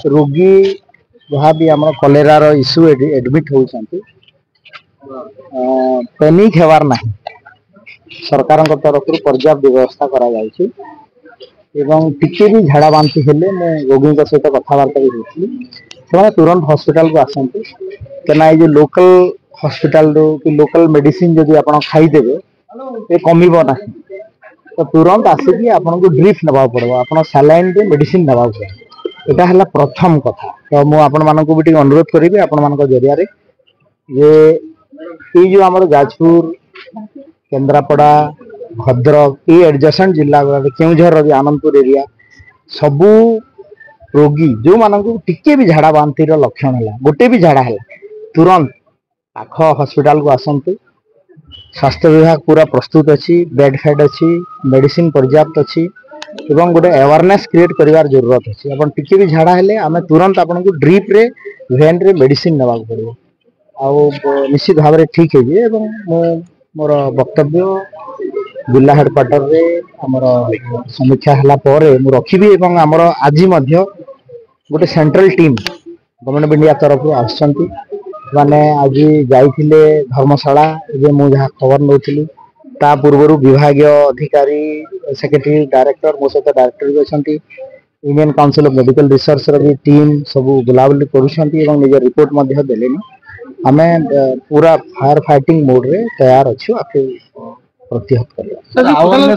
रोगी जहाँ भी आम कलेरार इश्यू एडमिट होती पैनिक हेबार ना सरकार तरफ पर्याप्त व्यवस्था करा टिके भी झाड़ा बांति हेले मैं रोगी सहित कथबार्ता भी होती से तुरंत हॉस्पिटल को आसती क्या ये लोकल हॉस्पिटल कि लोकल मेडिसिन जदि आप खाईदेवे ये कमिब ना तो तुरंत आसिक आपन को ड्रिप नवा पड़ो आप सलाइन रे मेडिसिन नवा पड़ो यहाँ है प्रथम कथा तो मुझे आपण मानक भी अनुरोध करी आपण मान जरिया ये जो आम जाजपुर केन्द्रापड़ा भद्रक ये एडजेसेंट जिला केउझर भी आनंदपुर एरिया सबू रोगी जो मानक टिके भी झाड़ा बांतिर लक्षण है गोटे भी झाड़ा है तुरंत पाख हॉस्पिटल को आसतु स्वास्थ्य विभाग पूरा प्रस्तुत अच्छी बेड फेड अच्छी मेडिसिन पर्याप्त अच्छी एवं गोटे अवेयरनेस क्रिएट करिवार जरूरत अच्छी अपन टिके भी झाड़ा हेले आमे तुरंत आपन को ड्रिप रे वेन रे मेडिसिन नवा पड़ो आ निश्चित भाव में ठीक है एवं मोर वक्तव्य जिला हेडक्वार्टर रे हमर समीक्षा हला परे मु रखिबी एवं हमर आज मध्य गोटे central team government of India तरफ आसछंती माने आज जाइथिले धर्मशाला जे मु जहाँ खबर नौथिली ता पूर्व विभागीय अधिकारी सेक्रेटरी डायरेक्टर मो सहित डायरेक्टर भी अच्छा Indian council of medical research भी टीम सब बुलाबुली कर रिपोर्ट देले आमे पूरा फायर फाइटिंग मोड रे तैयार अच्छु आपको प्रतिहत कर